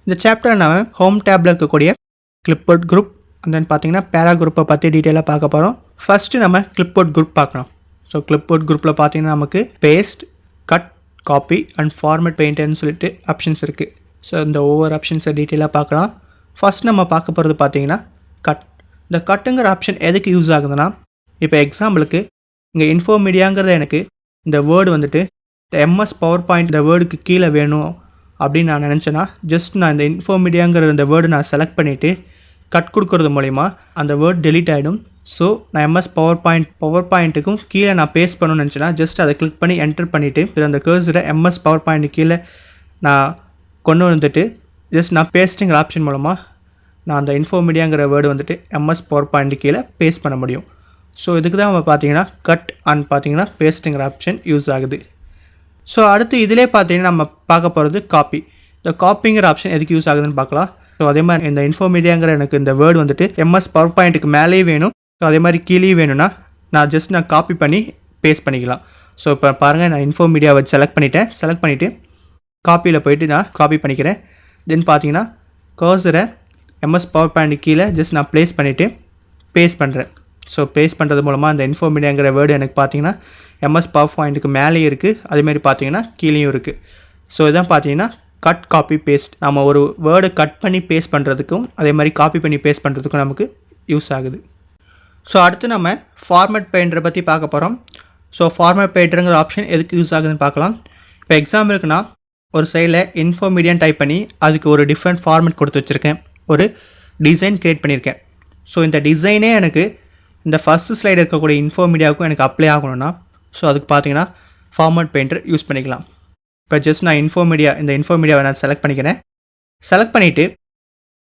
இந்த சாப்டர் நம்ம ஹோம் டேப்பில் இருக்கக்கூடிய கிளிப்போர்ட் குரூப் அண்ட் தென் பார்த்தீங்கன்னா பேரா குரூப்பை பற்றி டீட்டெயிலாக பார்க்க போகிறோம். ஃபஸ்ட்டு நம்ம கிளிப்போர்ட் குரூப் பார்க்கலாம். ஸோ கிளிப்போர்ட் குரூப்பில் பார்த்தீங்கன்னா நமக்கு paste, cut, copy and format பெயிண்டர்னு சொல்லிட்டு ஆப்ஷன்ஸ் இருக்குது. ஸோ இந்த ஒவ்வொரு ஆப்ஷன்ஸை டீட்டெயிலாக பார்க்கலாம். ஃபஸ்ட் நம்ம பார்க்க போகிறது பார்த்தீங்கன்னா கட். இந்த கட்டுங்கிற ஆப்ஷன் எதுக்கு யூஸ் ஆகுதுன்னா, இப்போ எக்ஸாம்பிளுக்கு இங்கே இன்ஃபோ மீடியாங்கிறத எனக்கு இந்த வேர்டு வந்துட்டு இந்த எம்எஸ் பவர் பாயிண்ட் இந்த வேர்டுக்கு கீழே வேணும் அப்படின்னு நான் நினச்சேன்னா, ஜஸ்ட் நான் இந்த இன்ஃபோ மீடியாங்கிற இந்த வேர்டு நான் செலக்ட் பண்ணிவிட்டு கட் கொடுக்குறது மூலிமா அந்த வேர்ட் டெலீட் ஆகிடும். ஸோ நான் எம்எஸ் பவர் பாயிண்ட்டுக்கும் கீழே நான் பேஸ்ட் பண்ணணும்னு நினச்சேன்னா ஜஸ்ட் அதை கிளிக் பண்ணி என்டர் பண்ணிவிட்டு அந்த கர்சரை எம்எஸ் பவர் பாயிண்ட் கீழே நான் கொண்டு வந்துட்டு ஜஸ்ட் நான் பேஸ்ட்டுங்கிற ஆப்ஷன் மூலமாக நான் அந்த இன்ஃபோ மீடியாங்கிற வேர்டு வந்துட்டு எம்எஸ் பவர் பாயிண்ட் கீழே பேஸ்ட் பண்ண முடியும். ஸோ இதுக்கு தான் நம்ம பார்த்தீங்கன்னா கட் அண்ட் பார்த்தீங்கன்னா பேஸ்ட்டுங்கிற ஆப்ஷன் யூஸ் ஆகுது. ஸோ அடுத்து இதிலே பார்த்தீங்கன்னா நம்ம பார்க்க போகிறது காப்பி. இந்த காப்பிங்கிற ஆப்ஷன் எதுக்கு யூஸ் ஆகுதுன்னு பார்க்கலாம். ஸோ அதே மாதிரி இந்த இன்ஃபோ மீடியாங்கிற எனக்கு இந்த வேர்டு வந்துட்டு எம்எஸ் பவர் பாயிண்ட்டுக்கு மேலேயே வேணும், ஸோ அதே மாதிரி கீழேயும் வேணும்னா நான் காப்பி பண்ணி பேஸ்ட் பண்ணிக்கலாம். ஸோ இப்போ பாருங்கள், நான் இன்ஃபோ மீடியாவை செலக்ட் பண்ணிவிட்டு காப்பியில் போய்ட்டு நான் காப்பி பண்ணிக்கிறேன். தென் பார்த்தீங்கன்னா கர்சரை எம்எஸ் பவர் பாயிண்ட் கீழே ஜஸ்ட் நான் ப்ளேஸ் பண்ணிவிட்டு பேஸ்ட் பண்ணுறேன். ஸோ பேஸ்ட் பண்ணுறது மூலமாக அந்த இன்ஃபோ மீடியாங்கிற வேர்டு எனக்கு பார்த்தீங்கன்னா எம்எஸ் பவர் பாயிண்ட்டுக்கு மேலேயும் இருக்குது, அதேமாதிரி பார்த்தீங்கன்னா கீழேயும் இருக்குது. ஸோ இதான் பார்த்தீங்கன்னா கட், காப்பி, பேஸ்ட். நம்ம ஒரு வேர்டை கட் பண்ணி பேஸ்ட் பண்ணுறதுக்கும் அதே மாதிரி காப்பி பண்ணி பேஸ்ட் பண்ணுறதுக்கும் நமக்கு யூஸ் ஆகுது. ஸோ அடுத்து நம்ம ஃபார்மேட் பெயிண்டரை பற்றி பார்க்க போகிறோம். ஸோ ஃபார்மேட் பெயிண்டருங்கிற ஆப்ஷன் எதுக்கு யூஸ் ஆகுதுன்னு பார்க்கலாம். இப்போ எக்ஸாம்பிளுக்கு நான் ஒரு சைடில் இன்ஃபோ மீடியான்னு டைப் பண்ணி அதுக்கு ஒரு டிஃப்ரெண்ட் ஃபார்மேட் கொடுத்து வச்சுருக்கேன், ஒரு டிசைன் க்ரியேட் பண்ணியிருக்கேன். ஸோ இந்த டிசைனே எனக்கு இந்த ஃபஸ்ட்டு ஸ்லைடு இருக்கக்கூடிய இன்ஃபோ மீடியாவுக்கும் எனக்கு அப்ளை ஆகணும்னா ஸோ அதுக்கு பார்த்தீங்கன்னா ஃபார்மேட் பெயிண்டர் யூஸ் பண்ணிக்கலாம். இப்போ ஜஸ்ட் நான் இந்த இன்ஃபோ மீடியாவை நான் செலக்ட் பண்ணிவிட்டு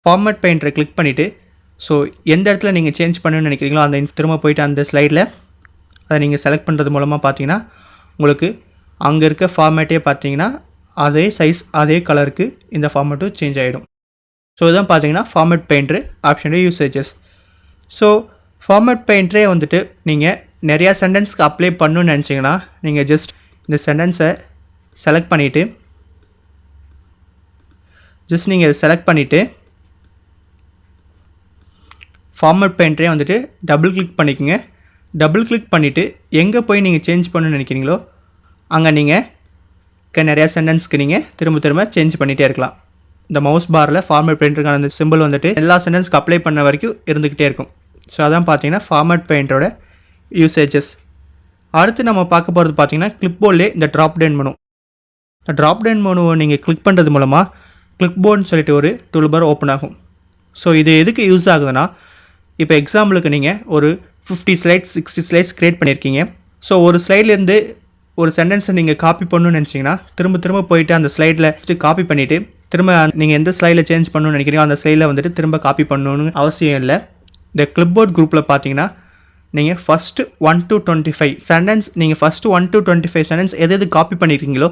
ஃபார்மேட் பெயிண்டரை கிளிக் பண்ணிவிட்டு ஸோ எந்த இடத்துல நீங்கள் சேஞ்ச் பண்ணணும்னு நினைக்கிறீங்களோ அந்த திரும்ப போய்ட்டு அந்த ஸ்லைடில் அதை நீங்கள் செலக்ட் பண்ணுறது மூலமாக பார்த்தீங்கன்னா உங்களுக்கு அங்கே இருக்க ஃபார்மேட்டே பார்த்தீங்கன்னா அதே சைஸ் அதே கலருக்கு இந்த ஃபார்மேட்டும் சேஞ்ச் ஆகிடும். ஸோ இதுதான் பார்த்தீங்கன்னா ஃபார்மேட் பெயிண்டர் ஆப்ஷனுடைய யூசேஜஸ். ஸோ ஃபார்மேட் பெயிண்டரே வந்துட்டு நீங்கள் நிறையா சென்டென்ஸ்க்கு அப்ளை பண்ணணும்னு நினச்சிங்கன்னா நீங்கள் ஜஸ்ட் இந்த சென்டென்ஸை செலக்ட் பண்ணிவிட்டு ஃபார்மேட் பெயிண்டரே வந்துட்டு டபுள் கிளிக் பண்ணிக்கோங்க. டபுள் கிளிக் பண்ணிவிட்டு எங்கே போய் நீங்கள் சேஞ்ச் பண்ணணும்னு நினைக்கிறீங்களோ அங்கே நீங்கள் நிறையா சென்டென்ஸ்க்கு நீங்கள் திரும்ப சேஞ்ச் பண்ணிகிட்டே இருக்கலாம். இந்த மவுஸ் பாரில் ஃபார்மேட் பெயிண்டருக்கான அந்த சிம்பிள் வந்துட்டு எல்லா சென்டென்ஸ்க்கு அப்ளை பண்ண வரைக்கும் இருந்துக்கிட்டே இருக்கும். ஸோ அதான் பார்த்தீங்கன்னா ஃபார்மேட் பெயிண்டரோட யூசேஜஸ். அடுத்து நம்ம பார்க்க போகிறது பார்த்தீங்கன்னா கிளிப்போர்ட்லேயே இந்த ட்ராப் டவுன் மெனு. இந்த ட்ராப் டவுன் மெனுவை நீங்கள் கிளிக் பண்ணுறது மூலமாக கிளிப்போர்டுன்னு சொல்லிட்டு ஒரு டூல் பார் ஓப்பன் ஆகும். ஸோ இது எதுக்கு யூஸ் ஆகுதுன்னா, இப்போ எக்ஸாம்பிளுக்கு நீங்கள் ஒரு 50 ஸ்லைட்ஸ் 60 ஸ்லைட்ஸ் க்ரியேட் பண்ணியிருக்கீங்க. ஸோ ஒரு ஸ்லைட்லேருந்து ஒரு சென்டென்ஸை நீங்கள் காப்பி பண்ணணும்னு நினச்சிங்கன்னா திரும்ப போயிட்டு அந்த ஸ்லைடில் காப்பி பண்ணிவிட்டு திரும்ப நீங்கள் எந்த ஸ்லைடில் சேஞ்ச் பண்ணணும்னு நினைக்கிறீங்களோ அந்த ஸ்லைடில் வந்துட்டு திரும்ப காப்பி பண்ணணும்னு அவசியம் இல்லை. இந்த கிளிப்போர்ட் குரூப்பில் பார்த்தீங்கன்னா நீங்கள் ஃபஸ்ட்டு 1 to 25 சென்டென்ஸ் நீங்கள் ஃபஸ்ட்டு 1 to 25 சென்டென்ஸ் எது காப்பி பண்ணியிருக்கீங்களோ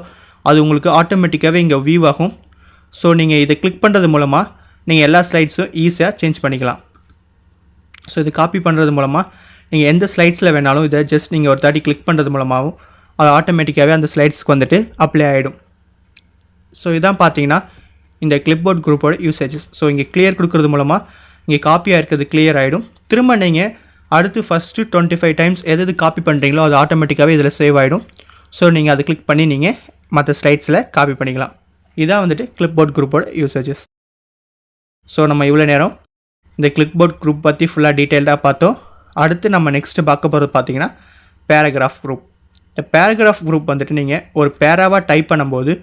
அது உங்களுக்கு ஆட்டோமேட்டிக்காகவே இங்கே வியூ ஆகும். ஸோ நீங்கள் இதை கிளிக் பண்ணுறது மூலமாக நீங்கள் எல்லா ஸ்லைட்ஸும் ஈஸியாக சேஞ்ச் பண்ணிக்கலாம். ஸோ இது காப்பி பண்ணுறது மூலமாக நீங்கள் எந்த ஸ்லைட்ஸில் வேணாலும் இதை ஜஸ்ட் நீங்கள் ஒரு தாட்டி கிளிக் பண்ணுறது மூலமாகவும் அது ஆட்டோமேட்டிக்காகவே அந்த ஸ்லைட்ஸ்க்கு வந்துட்டு அப்ளை ஆகிடும். ஸோ இதான் பார்த்தீங்கன்னா இந்த கிளிப்போர்ட் குரூப்போட யூசேஜஸ். ஸோ இங்கே கிளியர் கொடுக்குறது மூலமாக இங்கே காப்பியாக இருக்கிறது கிளியர் ஆகிடும். திரும்ப நீங்கள் அடுத்து ஃபஸ்ட்டு 25 டைம்ஸ் எது காப்பி பண்ணுறீங்களோ அது ஆட்டோமேட்டிக்காகவே இதில் சேவ் ஆகிடும். ஸோ நீங்கள் அதை கிளிக் பண்ணி நீங்கள் மற்ற ஸ்லைட்ஸில் காப்பி பண்ணிக்கலாம். இதான் வந்துட்டு கிளிப்போர்ட் குரூப்போட யூசேஜஸ். ஸோ நம்ம இவ்வளோ நேரம் இந்த கிளிப்போர்ட் குரூப் பற்றி ஃபுல்லாக டீட்டெயில்டாக பார்த்தோம். அடுத்து நம்ம நெக்ஸ்ட்டு பார்க்க போகிறது பார்த்தீங்கன்னா பேராகிராஃப் குரூப். இந்த பேராகிராஃப் குரூப் வந்துட்டு நீங்கள் ஒரு பேராவாக டைப் பண்ணும்போது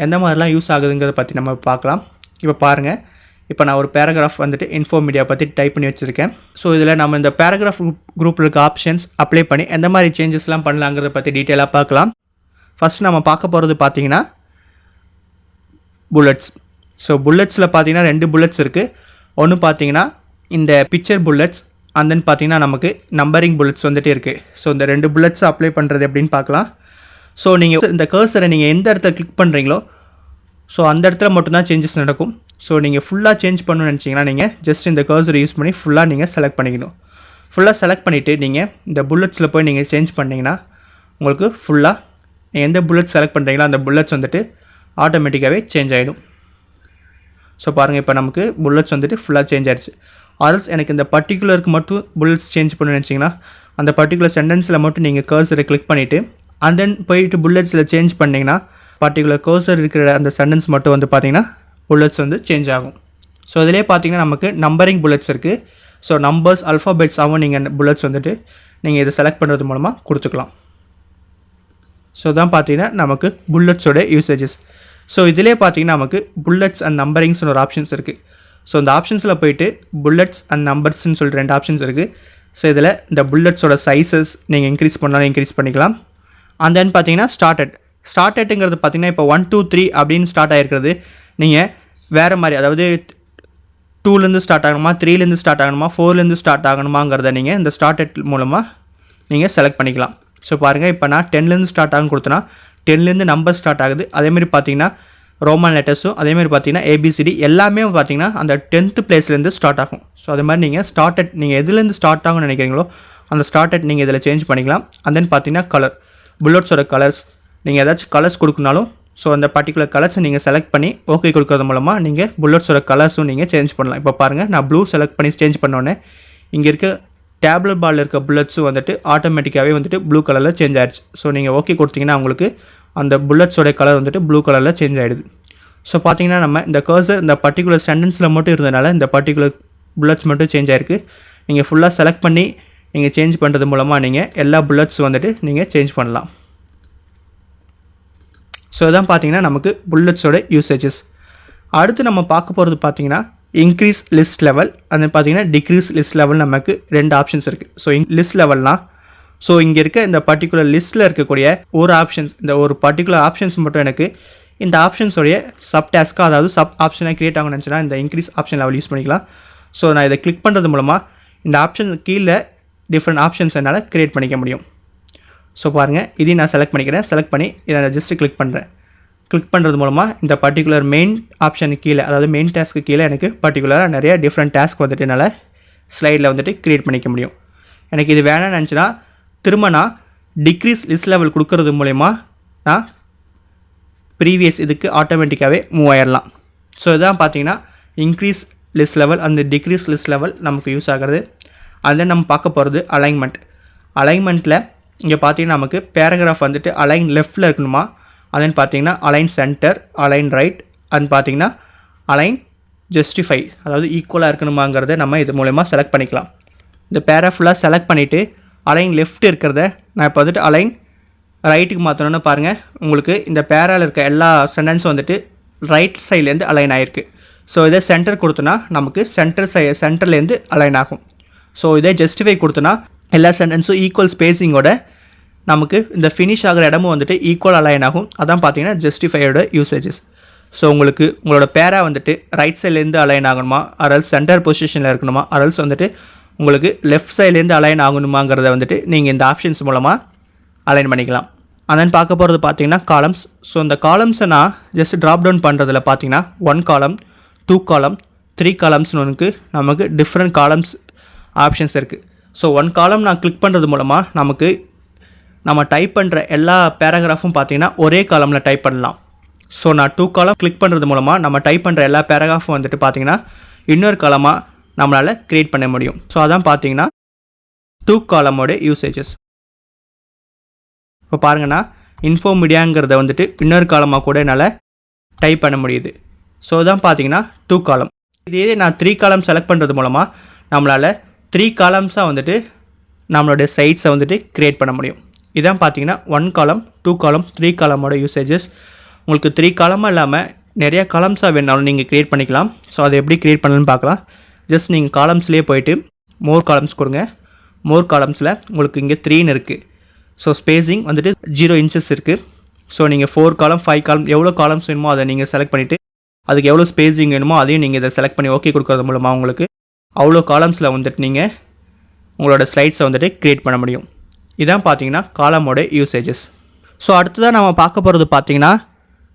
எந்த மாதிரிலாம் யூஸ் ஆகுதுங்கிறத பற்றி நம்ம பார்க்கலாம். இப்போ பாருங்கள், இப்போ நான் ஒரு பேராகிராஃப் வந்துட்டு இன்ஃபோ மீடியா பற்றி டைப் பண்ணி வச்சுருக்கேன். ஸோ இதில் நம்ம இந்த பேராகிராஃப் குரூப்பில் இருக்க ஆப்ஷன்ஸ் அப்ளை பண்ணி எந்த மாதிரி சேஞ்சஸ்லாம் பண்ணலாங்கிறத பற்றி டீட்டெயிலாக பார்க்கலாம். ஃபஸ்ட் நம்ம பார்க்க போகிறது பார்த்தீங்கன்னா புல்லட்ஸ். ஸோ புல்லட்ஸில் பார்த்தீங்கன்னா 2 புல்லட்ஸ் இருக்குது. ஒன்று பார்த்தீங்கன்னா இந்த பிக்சர் புல்லட்ஸ் அண்ட் தென் பார்த்தீங்கன்னா நமக்கு நம்பரிங் புல்லட்ஸ் வந்துட்டு இருக்குது. ஸோ இந்த 2 புல்லட்ஸ் அப்ளை பண்ணுறது எப்படின்னு பார்க்கலாம். ஸோ நீங்கள் இந்த கர்சரை நீங்கள் எந்த இடத்துல கிளிக் பண்ணுறீங்களோ ஸோ அந்த இடத்துல மட்டும்தான் சேஞ்சஸ் நடக்கும். ஸோ நீங்கள் ஃபுல்லாக சேஞ்ச் பண்ணணும்னு நினச்சிங்கன்னா நீங்கள் ஜஸ்ட் இந்த கர்சரை யூஸ் பண்ணி ஃபுல்லாக நீங்கள் செலக்ட் பண்ணிக்கணும். ஃபுல்லாக செலக்ட் பண்ணிவிட்டு நீங்கள் இந்த புல்லட்ஸில் போய் நீங்கள் சேஞ்ச் பண்ணிங்கன்னா உங்களுக்கு ஃபுல்லாக எந்த புல்லட் செலக்ட் பண்ணுறீங்களோ அந்த புல்லட்ஸ் வந்துட்டு ஆட்டோமேட்டிக்காகவே சேஞ்ச் ஆகிடும். ஸோ பாருங்கள் இப்போ நமக்கு புல்லட்ஸ் வந்துட்டு ஃபுல்லாக சேஞ்ச் ஆயிடுச்சு. ஆல்ஸ் எனக்கு இந்த பர்டிகுலருக்கு மட்டும் புல்லட்ஸ் சேஞ்ச் பண்ணணும்னு நினச்சிங்கன்னா அந்த பர்டிகுலர் சென்டென்ஸில் மட்டும் நீங்கள் கர்சரை கிளிக் பண்ணிவிட்டு அண்ட் தென் போயிட்டு புல்லட்ஸில் சேஞ்ச் பண்ணிங்கன்னா பர்டிகுலர் கர்சர் இருக்கிற அந்த சென்டென்ஸ் மட்டும் வந்து பார்த்திங்கன்னா புல்லட்ஸ் வந்து சேஞ்ச் ஆகும். ஸோ இதிலே பார்த்திங்கன்னா நமக்கு நம்பரிங் புல்லட்ஸ் இருக்குது. ஸோ நம்பர்ஸ் அல்ஃபாபெட்ஸாகவும் நீங்கள் புல்லட்ஸ் வந்துட்டு நீங்கள் இதை செலக்ட் பண்ணுறது மூலமாக கொடுத்துக்கலாம். ஸோ தான் பார்த்தீங்கன்னா நமக்கு புல்லட்ஸோட யூசேஜஸ். ஸோ இதிலே பார்த்தீங்கன்னா நமக்கு புல்லட்ஸ் அண்ட் நம்பரிங்ஸ்னு ஒரு ஆப்ஷன்ஸ் இருக்குது. ஸோ இந்த ஆப்ஷன்ஸில் போயிட்டு புல்லட்ஸ் அண்ட் நம்பர்ஸ்ன்னு சொல்லிட்டு 2 ஆப்ஷன்ஸ் இருக்குது. ஸோ இதில் இந்த புல்லட்ஸோட சைஸஸ் நீங்கள் இன்க்ரீஸ் பண்ணாலும் இன்க்ரீஸ் பண்ணிக்கலாம். அண்ட் தென் பார்த்தீங்கன்னா ஸ்டார்டட்டுங்கிறது பார்த்தீங்கன்னா இப்போ 1 2 3 அப்படின்னு ஸ்டார்ட் ஆகிருக்கிறது நீங்கள் வேறு மாதிரி, அதாவது 2லேருந்து ஸ்டார்ட் ஆகணுமா, 3லேருந்து ஸ்டார்ட் ஆகணுமா, 4லேருந்து ஸ்டார்ட் ஆகணுமாங்கிறத நீங்கள் இந்த ஸ்டார்டட் மூலமாக நீங்கள் செலக்ட் பண்ணிக்கலாம். ஸோ பாருங்கள் இப்போ நான் 10லேருந்து ஸ்டார்ட் ஆகுன்னு கொடுத்தனா 10லேருந்து நம்பர் ஸ்டார்ட் ஆகுது. அதேமாதிரி பார்த்தீங்கன்னா ரோமன் லெட்டர்ஸும் அதேமாதிரி பார்த்தீங்கன்னா ஏபிசிடி எல்லாமே பார்த்தீங்கன்னா அந்த 10th பிளேஸ்லேருந்து ஸ்டார்ட் ஆகும். ஸோ அது மாதிரி நீங்கள் நீங்கள் எதுலேருந்து ஸ்டார்ட் ஆகும்னு நினைக்கிறீங்களோ அந்த ஸ்டார்டட் நீங்கள் இதில் சேஞ்ச் பண்ணிக்கலாம். அண்ட் தென் பார்த்தீங்கன்னா கலர், புல்லட்ஸோட கலர்ஸ் நீங்கள் ஏதாச்சும் கலர்ஸ் கொடுக்கனாலும் ஸோ அந்த பர்டிகுலர் கலர்ஸை நீங்கள் செலக்ட் பண்ணி ஓகே கொடுக்கறது மூலமாக நீங்கள் புல்லட்ஸோட கலர்ஸும் நீங்கள் சேஞ்ச் பண்ணலாம். இப்போ பாருங்கள் நான் ப்ளூ செலக்ட் பண்ணி சேஞ்ச் பண்ணோன்னே இங்கே இருக்க டேப்லெட் பாலில் இருக்க புல்லட்ஸும் வந்துட்டு ஆட்டோமேட்டிக்காகவே வந்துட்டு ப்ளூ கலரில் சேஞ்ச் ஆகிடுச்சு. ஸோ நீங்கள் ஓகே கொடுத்தீங்கன்னா உங்களுக்கு அந்த புல்லட்ஸோட கலர் வந்துட்டு ப்ளூ கலரில் சேஞ்ச் ஆகிடுது. ஸோ பார்த்தீங்கன்னா நம்ம இந்த கர்சர் இந்த பர்டிகுலர் சென்டென்ஸில் மட்டும் இருந்ததுனால இந்த பர்டிகுலர் புல்லட்ஸ் மட்டும் சேஞ்ச் ஆகிருக்கு. நீங்கள் ஃபுல்லாக செலக்ட் பண்ணி நீங்கள் சேஞ்ச் பண்ணுறது மூலமாக நீங்கள் எல்லா புல்லட்ஸ் வந்துட்டு நீங்கள் சேஞ்ச் பண்ணலாம். ஸோ இதான் பார்த்தீங்கன்னா நமக்கு புல்லட்ஸோட யூசேஜஸ். அடுத்து நம்ம பார்க்க போகிறது பார்த்தீங்கன்னா இன்க்ரீஸ் லிஸ்ட் லெவல், அது பார்த்தீங்கன்னா டிக்ரீஸ் லிஸ்ட் லெவல். நமக்கு 2 ஆப்ஷன்ஸ் இருக்குது. ஸோ லிஸ்ட் லெவல்னால் ஸோ இங்கே இருக்க இந்த பர்டிகுலர் லிஸ்ட்டில் இருக்கக்கூடிய ஒரு ஆப்ஷன்ஸ், இந்த ஒரு பர்டிகுலர் ஆப்ஷன்ஸ் மட்டும் எனக்கு இந்த ஆப்ஷன்ஸோடைய சப் டாஸ்க்காக, அதாவது சப் ஆப்ஷனாக க்ரியேட் ஆகணும்னு நினச்சினா இந்த இன்க்ரீஸ் ஆப்ஷன் லெவல் யூஸ் பண்ணிக்கலாம். ஸோ நான் இதை கிளிக் பண்ணுறது மூலமாக இந்த ஆப்ஷன் கீழே டிஃப்ரெண்ட் ஆப்ஷன்ஸ் என்னால் க்ரியேட் பண்ணிக்க முடியும். ஸோ பாருங்கள் இதையும் நான் செலக்ட் பண்ணிக்கிறேன். செலக்ட் பண்ணி இதை நான் ஜஸ்ட்டு கிளிக் பண்ணுறேன். கிளிக் பண்ணுறது மூலமாக இந்த பர்டிகுலர் மெயின் ஆப்ஷனுக்கு கீழே, அதாவது மெயின் டாஸ்க்கு கீழே எனக்கு பர்டிகுலராக நிறைய டிஃப்ரெண்ட் டாஸ்க் வந்துட்டு என்னால் ஸ்லைடில் வந்துட்டு க்ரியேட் பண்ணிக்க முடியும். எனக்கு இது வேணாம்னு நினச்சினா திரும்ப நான் டிக்ரீஸ் லிஸ்ட் லெவல் கொடுக்கறது மூலமா நான் ப்ரீவியஸ் இதுக்கு ஆட்டோமேட்டிக்காகவே மூவ் ஆயிடலாம். ஸோ இதான் பார்த்தீங்கன்னா இன்க்ரீஸ் லிஸ்ட் லெவல் அந்த டிக்ரீஸ் லிஸ்ட் லெவல் நமக்கு யூஸ் ஆகிறது. அதில் நம்ம பார்க்க போகிறது அலைன்மெண்ட்டில் இங்கே பார்த்தீங்கன்னா நமக்கு பேராகிராஃப் வந்துட்டு அலைன் லெஃப்ட்டில் இருக்கணுமா, அதுன்னு பார்த்தீங்கன்னா align centre, align right, and பார்த்தீங்கன்னா அலைன் ஜஸ்டிஃபை, அதாவது ஈக்குவலாக இருக்கணுமாங்கிறத நம்ம இது மூலமா செலக்ட் பண்ணிக்கலாம். இந்த பேரா ஃபுல்லாக செலக்ட் பண்ணிவிட்டு அலைன் லெஃப்ட் இருக்கிறத நான் இப்போ வந்துட்டு அலைன் ரைட்டுக்கு மாற்றணுன்னு பாருங்கள். உங்களுக்கு இந்த பேராவில் இருக்க எல்லா சென்டென்ஸும் வந்துட்டு ரைட் சைட்லேருந்து அலைன் ஆகிருக்கு. ஸோ இதே சென்டர் கொடுத்தோன்னா நமக்கு சென்டர்லேருந்து அலைன் ஆகும். ஸோ இதே ஜஸ்டிஃபை கொடுத்தோன்னா எல்லா சென்டென்ஸும் ஈக்குவல் ஸ்பேஸிங்கோட நமக்கு இந்த ஃபினிஷ் ஆகிற இடமும் வந்துட்டு ஈக்குவல் அலைன் ஆகும். அதான் பார்த்தீங்கன்னா ஜஸ்டிஃபையோட யூசேஜஸ். ஸோ உங்களோட பேரா வந்துட்டு ரைட் சைட்லேருந்து அலைன் ஆகணுமா, அரல்ஸ் சென்டர் பொசிஷனில் இருக்கணுமா, அரல்ஸ் வந்துட்டு உங்களுக்கு லெஃப்ட் சைட்லேருந்து அலைன் ஆகணுமாங்கிறத வந்துட்டு நீங்கள் இந்த ஆப்ஷன்ஸ் மூலமாக அலைன் பண்ணிக்கலாம். அதன் பார்க்க போகிறது பார்த்தீங்கன்னா காலம்ஸ். ஸோ இந்த காலம்ஸை நான் ஜஸ்ட் ட்ராப் டவுன் பண்ணுறதுல பார்த்தீங்கன்னா 1 காலம், 2 காலம், 3 காலம்ஸ்னு ஒன்று நமக்கு டிஃப்ரெண்ட் காலம்ஸ் ஆப்ஷன்ஸ் இருக்குது. ஸோ 1 காலம் நான் கிளிக் பண்ணுறது மூலமாக நமக்கு நம்ம டைப் பண்ணுற எல்லா பேராகிராஃபும் பார்த்தீங்கன்னா ஒரே காலமில் டைப் பண்ணலாம். ஸோ நான் 2 காலம் கிளிக் பண்ணுறது மூலமாக நம்ம டைப் பண்ணுற எல்லா பேராகிராஃபும் வந்துட்டு பார்த்தீங்கன்னா இன்னொரு காலமாக நம்மளால் க்ரியேட் பண்ண முடியும். ஸோ அதான் பார்த்தீங்கன்னா 2 காலமோட யூசேஜஸ். இப்போ பாருங்கன்னா இன்ஃபோ மீடியாங்கிறத வந்துட்டு இன்னொரு காலமாக கூட என்னால் டைப் பண்ண முடியுது. ஸோ தான் பார்த்தீங்கன்னா 2 காலம். இதே நான் 3 காலம் செலக்ட் பண்ணுறது மூலமாக நம்மளால் 3 காலம்ஸாக வந்துட்டு நம்மளுடைய சைட்ஸை வந்துட்டு க்ரியேட் பண்ண முடியும். இதான் பார்த்தீங்கன்னா 1 காலம், 2 காலம், 3 காலமோட யூசேஜஸ். உங்களுக்கு 3 காலமாக இல்லாமல் நிறையா காலம்ஸாக வேணாலும் நீங்கள் க்ரியேட் பண்ணிக்கலாம். ஸோ அதை எப்படி க்ரியேட் பண்ணலான்னு பார்க்கலாம். ஜஸ்ட் நீங்கள் காலம்ஸ்லேயே போயிட்டு மோர் காலம்ஸ் கொடுங்க. மோர் காலம்ஸில் உங்களுக்கு இங்கே 3ன்னு இருக்குது. ஸோ ஸ்பேஸிங் வந்துட்டு 0 இன்ச்சஸ் இருக்குது. ஸோ நீங்கள் 4 காலம், 5 காலம் எவ்வளோ காலம்ஸ் வேணுமோ அதை நீங்கள் செலக்ட் பண்ணிவிட்டு அதுக்கு எவ்வளோ ஸ்பேஸிங் வேணுமோ அதையும் நீங்கள் இதை செலக்ட் பண்ணி ஓகே கொடுக்கறது மூலமாக உங்களுக்கு அவ்வளோ காலம்ஸில் வந்துட்டு நீங்கள் உங்களோட ஸ்லைட்ஸை வந்துட்டு க்ரியேட் பண்ண முடியும். இதான் பார்த்தீங்கன்னா காலமோட யூசேஜஸ். ஸோ அடுத்ததாக நம்ம பார்க்க போகிறது பார்த்தீங்கன்னா